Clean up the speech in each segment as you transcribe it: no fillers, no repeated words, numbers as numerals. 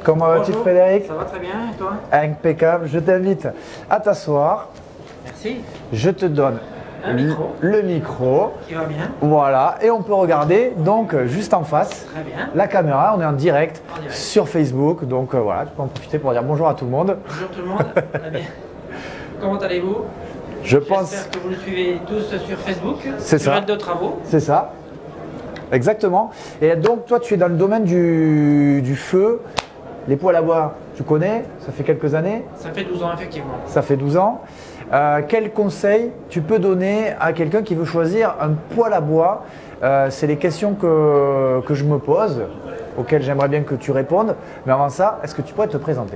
Comment vas-tu Frédéric? Ça va très bien, et toi? Impeccable, je t'invite à t'asseoir. Merci. Je te donne le micro. Qui va bien. Voilà, et on peut regarder donc juste en face Très bien. la caméra. On est en direct, sur Facebook, donc voilà, tu peux en profiter pour dire bonjour à tout le monde. Bonjour tout le monde. Très bien. Comment allez-vous? J'espère que vous nous suivez tous sur Facebook. C'est ça. De travaux. C'est ça. Exactement. Et donc toi, tu es dans le domaine du feu. Les poêles à bois, tu connais? Ça fait quelques années? Ça fait 12 ans, effectivement. Ça fait 12 ans. Quel conseil tu peux donner à quelqu'un qui veut choisir un poêle à bois? C'est les questions que je me pose, auxquelles j'aimerais bien que tu répondes. Mais avant ça, est-ce que tu pourrais te présenter?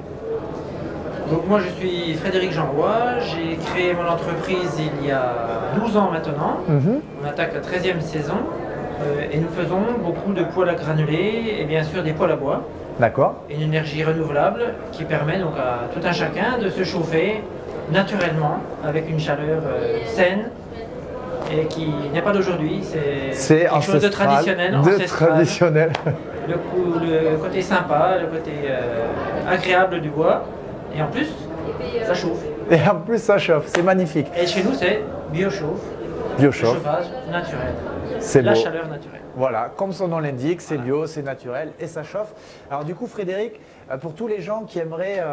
Donc moi, je suis Frédéric Jeanroy. J'ai créé mon entreprise il y a 12 ans maintenant. On attaque la 13e saison. Et nous faisons beaucoup de poêles à granulés et bien sûr des poêles à bois. D'accord. Une énergie renouvelable qui permet donc à tout un chacun de se chauffer naturellement avec une chaleur saine et qui n'est pas d'aujourd'hui. C'est quelque chose de traditionnel, ancestral. Le côté sympa, le côté agréable du bois et en plus ça chauffe. Et en plus ça chauffe, c'est magnifique. Et chez nous c'est biochauffe. Biochauffe. Chauffage naturel. C'est la beau. Chaleur naturelle. Voilà, comme son nom l'indique, c'est bio, c'est naturel et ça chauffe. Alors du coup Frédéric, pour tous les gens qui aimeraient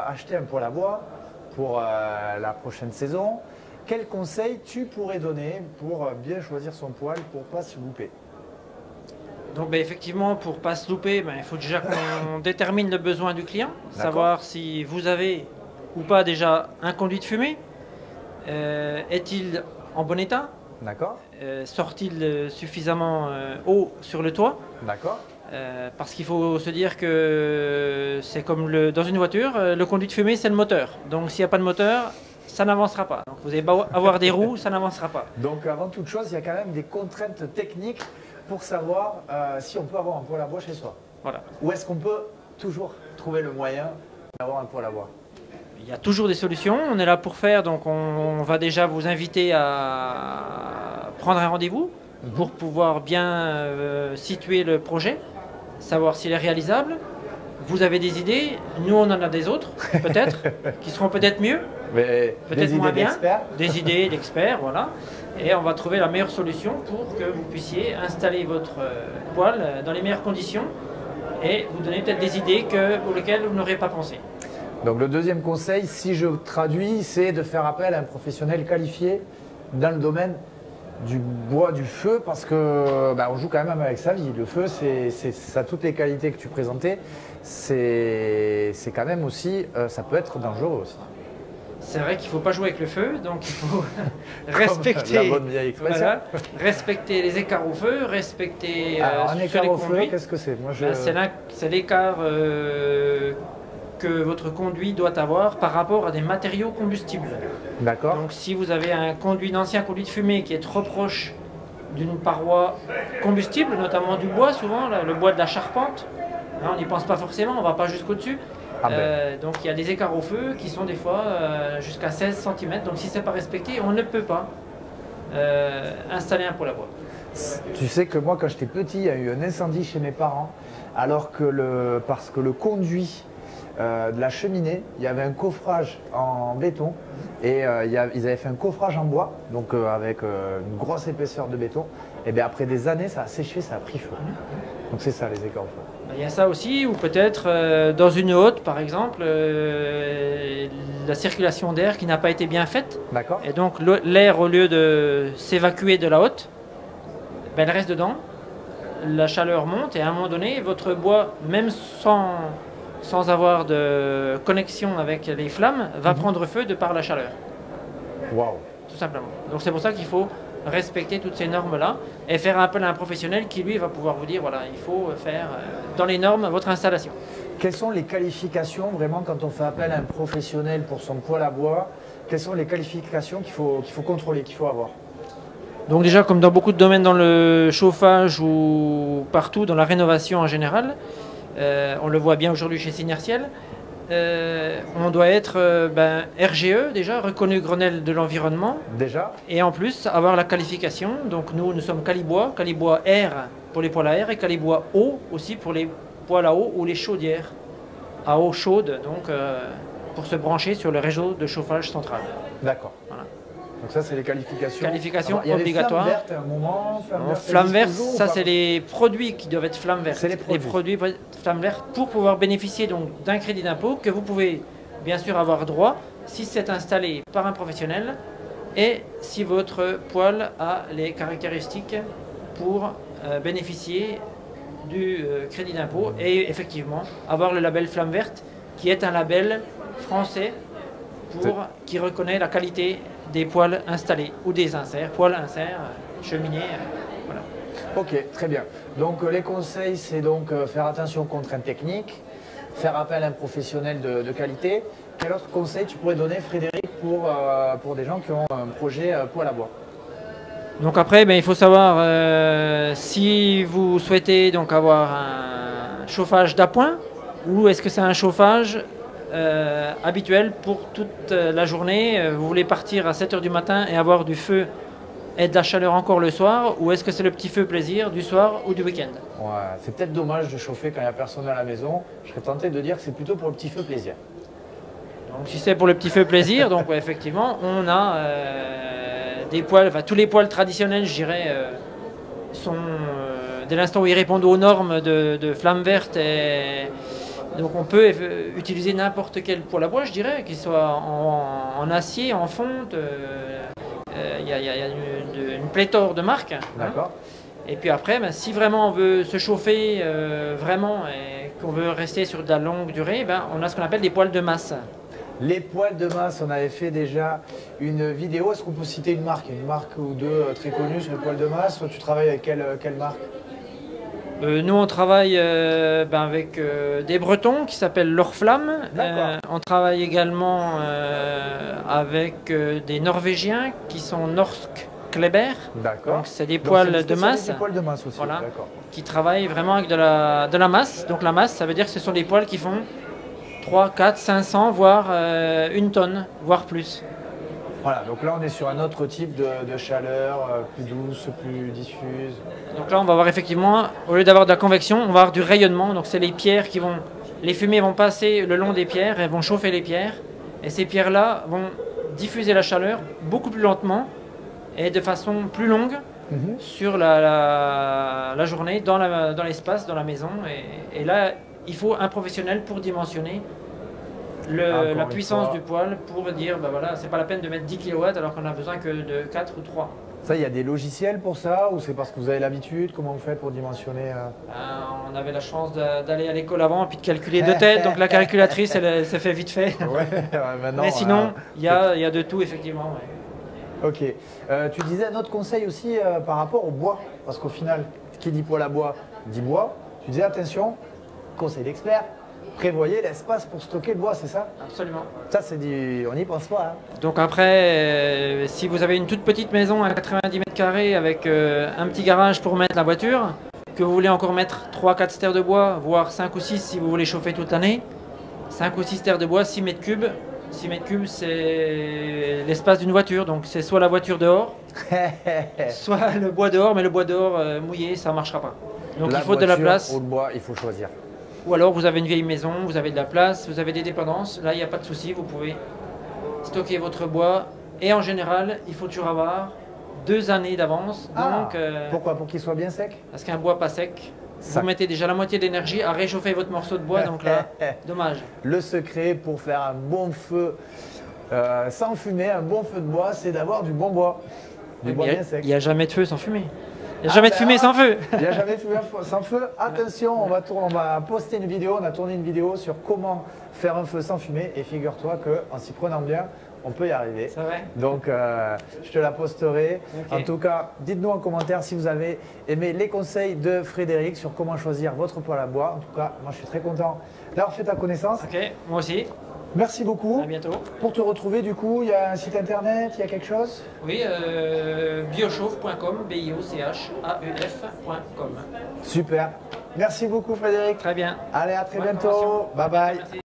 acheter un poêle à bois pour la prochaine saison, quels conseils tu pourrais donner pour bien choisir son poêle pour ne pas se louper? Donc effectivement, pour ne pas se louper, il faut déjà qu'on détermine le besoin du client, savoir si vous avez ou pas déjà un conduit de fumée, est-il en bon état? D'accord. Sort-il suffisamment haut sur le toit? D'accord. Parce qu'il faut se dire que c'est comme dans une voiture, le conduit de fumée c'est le moteur. Donc s'il n'y a pas de moteur, ça n'avancera pas. Donc vous allez avoir des roues, ça n'avancera pas. Donc avant toute chose, il y a quand même des contraintes techniques pour savoir si on peut avoir un poêle à bois chez soi. Voilà. Ou est-ce qu'on peut toujours trouver le moyen d'avoir un poêle à bois? Il y a toujours des solutions, on est là pour faire, donc on va déjà vous inviter à prendre un rendez-vous pour pouvoir bien situer le projet, savoir s'il est réalisable. Vous avez des idées, nous on en a des autres, peut-être, qui seront peut-être mieux, peut-être moins bien. Des idées d'experts, voilà. Et on va trouver la meilleure solution pour que vous puissiez installer votre poêle dans les meilleures conditions et vous donner peut-être des idées pour lesquelles vous n'aurez pas pensé. Donc le deuxième conseil, si je traduis, c'est de faire appel à un professionnel qualifié dans le domaine du bois, du feu, parce que on joue quand même avec sa vie. Le feu, ça a toutes les qualités que tu présentais. C'est quand même aussi, ça peut être dangereux aussi. C'est vrai qu'il ne faut pas jouer avec le feu, donc il faut respecter, la bonne vieille expression. Voilà, respecter les écarts au feu, respecter un écart au feu, qu'est-ce que c'est? C'est l'écart que votre conduit doit avoir par rapport à des matériaux combustibles. D'accord. Donc si vous avez un ancien conduit de fumée qui est trop proche d'une paroi combustible, notamment du bois souvent, le bois de la charpente, hein, on n'y pense pas forcément, on ne va pas jusqu'au-dessus. Donc il y a des écarts au feu qui sont des fois jusqu'à 16 cm, donc si ce n'est pas respecté, on ne peut pas installer un poêle à bois. Tu sais que moi quand j'étais petit, il y a eu un incendie chez mes parents, parce que le conduit de la cheminée, il y avait un coffrage en béton et ils avaient fait un coffrage en bois, donc avec une grosse épaisseur de béton. Et bien après des années, ça a séché, ça a pris feu. Donc c'est ça les écarts au feu. Il y a ça aussi, ou peut-être dans une hotte par exemple, la circulation d'air qui n'a pas été bien faite. D'accord. Et donc l'air, au lieu de s'évacuer de la hotte, elle reste dedans, la chaleur monte et à un moment donné, votre bois, même sans avoir de connexion avec les flammes, va prendre feu de par la chaleur. Waouh. Tout simplement. Donc c'est pour ça qu'il faut respecter toutes ces normes-là et faire appel à un professionnel qui, lui, va pouvoir vous dire, voilà, il faut faire dans les normes votre installation. Quelles sont les qualifications, vraiment, quand on fait appel à un professionnel pour son poêle à bois? Quelles sont les qualifications qu'il faut contrôler, qu'il faut avoir? Donc déjà, comme dans beaucoup de domaines dans le chauffage ou partout, dans la rénovation en général, on le voit bien aujourd'hui chez Synertiel, on doit être RGE déjà, reconnu Grenelle de l'environnement. Déjà. Et en plus avoir la qualification. Donc nous sommes Calibois R pour les poêles à air et Calibois O aussi pour les poêles à eau ou les chaudières. à eau chaude, donc pour se brancher sur le réseau de chauffage central. D'accord. Voilà. Donc ça, c'est les qualifications. Qualifications Il y avait obligatoires. flamme verte à un moment. Flamme verte, toujours, ça ou pas? c'est les produits qui doivent être flamme verte. C'est les produits. Flamme verte pour pouvoir bénéficier donc d'un crédit d'impôt que vous pouvez bien sûr avoir droit si c'est installé par un professionnel et si votre poêle a les caractéristiques pour bénéficier du crédit d'impôt et effectivement avoir le label flamme verte qui est un label français qui reconnaît la qualité des poêles installés ou des inserts, poêles, inserts, cheminées, voilà. Ok, très bien. Donc les conseils, c'est donc faire attention aux contraintes techniques, faire appel à un professionnel de qualité. Quel autre conseil tu pourrais donner, Frédéric, pour des gens qui ont un projet poêle à bois? Donc après, il faut savoir si vous souhaitez donc avoir un chauffage d'appoint ou est-ce que c'est un chauffage habituel pour toute la journée. Vous voulez partir à 7 h du matin et avoir du feu et de la chaleur encore le soir, ou est-ce que c'est le petit feu plaisir du soir ou du week-end? Ouais, c'est peut-être dommage de chauffer quand il n'y a personne à la maison. Je serais tenté de dire que c'est plutôt pour le petit feu plaisir. Donc si c'est pour le petit feu plaisir, donc ouais, effectivement, on a des poêles, enfin tous les poêles traditionnels, je dirais, sont dès l'instant où ils répondent aux normes de flamme verte et donc on peut utiliser n'importe quel poêle à bois, je dirais, qu'il soit en acier, en fonte. Il y a une pléthore de marques. D'accord. Et puis après, si vraiment on veut se chauffer vraiment et qu'on veut rester sur de la longue durée, on a ce qu'on appelle des poêles de masse. Les poêles de masse, on avait fait déjà une vidéo. Est-ce qu'on peut citer une marque ou deux très connues sur les poêles de masse? Tu travailles avec quelle marque? Nous, on travaille avec des Bretons qui s'appellent l'Orflamme. On travaille également avec des Norvégiens qui sont Norsk Kleber. D'accord. Donc, c'est des poêles de masse. Des poêles de masse aussi. Voilà, qui travaillent vraiment avec de la masse. Donc, la masse, ça veut dire que ce sont des poêles qui font 3, 4, 500, voire 1 tonne, voire plus. Voilà, donc là on est sur un autre type de chaleur, plus douce, plus diffuse. Donc là on va avoir effectivement, au lieu d'avoir de la convection, on va avoir du rayonnement. Donc c'est les pierres les fumées vont passer le long des pierres, elles vont chauffer les pierres. Et ces pierres-là vont diffuser la chaleur beaucoup plus lentement et de façon plus longue sur la journée, dans l'espace, dans la maison. Et là, il faut un professionnel pour dimensionner la puissance du poêle pour dire voilà, c'est pas la peine de mettre 10 kW alors qu'on a besoin que de 4 ou 3. Ça, il y a des logiciels pour ça ou c'est parce que vous avez l'habitude? Comment vous faites pour dimensionner On avait la chance d'aller à l'école avant et puis de calculer de tête, donc la calculatrice elle s'est fait vite fait. Maintenant, mais sinon, il y a de tout effectivement. Ouais. Ok. Tu disais un autre conseil aussi par rapport au bois, parce qu'au final, qui dit poêle à bois dit bois. Tu disais attention, conseil d'expert. Prévoyez l'espace pour stocker le bois, c'est ça? Absolument. Ça, on n'y pense pas. Hein. Donc après, si vous avez une toute petite maison à 90 mètres carrés avec un petit garage pour mettre la voiture, que vous voulez encore mettre 3-4 stères de bois, voire 5 ou 6 si vous voulez chauffer toute l'année, 5 ou 6 stères de bois, 6 mètres cubes. 6 mètres cubes, c'est l'espace d'une voiture. Donc c'est soit la voiture dehors, soit le bois dehors, mais le bois dehors mouillé, ça ne marchera pas. Donc il faut de la place. Ou le bois, il faut choisir. Ou alors vous avez une vieille maison, vous avez de la place, vous avez des dépendances, là il n'y a pas de souci, vous pouvez stocker votre bois. Et en général, il faut toujours avoir 2 années d'avance. Pourquoi? Pour qu'il soit bien sec? Parce qu'un bois pas sec, vous mettez déjà la moitié d'énergie à réchauffer votre morceau de bois, donc là, dommage. Le secret pour faire un bon feu sans fumer, un bon feu de bois, c'est d'avoir du bon bois. Du bois bien sec. Il n'y a jamais de feu sans fumée. Il n'y a jamais de fumée sans feu. Il n'y a jamais de fumée sans feu. Attention, on va poster une vidéo, on a tourné une vidéo sur comment faire un feu sans fumée. Et figure-toi qu'en s'y prenant bien, on peut y arriver. C'est vrai. Donc, je te la posterai. Okay. En tout cas, dites-nous en commentaire si vous avez aimé les conseils de Frédéric sur comment choisir votre poêle à bois. En tout cas, moi, je suis très content d'avoir fait ta connaissance. Ok, moi aussi. Merci beaucoup. À bientôt. Pour te retrouver, du coup, il y a un site internet, il y a quelque chose? Oui, biochauffe.com, BIOCHAEF.com. Super. Merci beaucoup, Frédéric. Très bien. Allez, à très bientôt. Bye bye. Merci.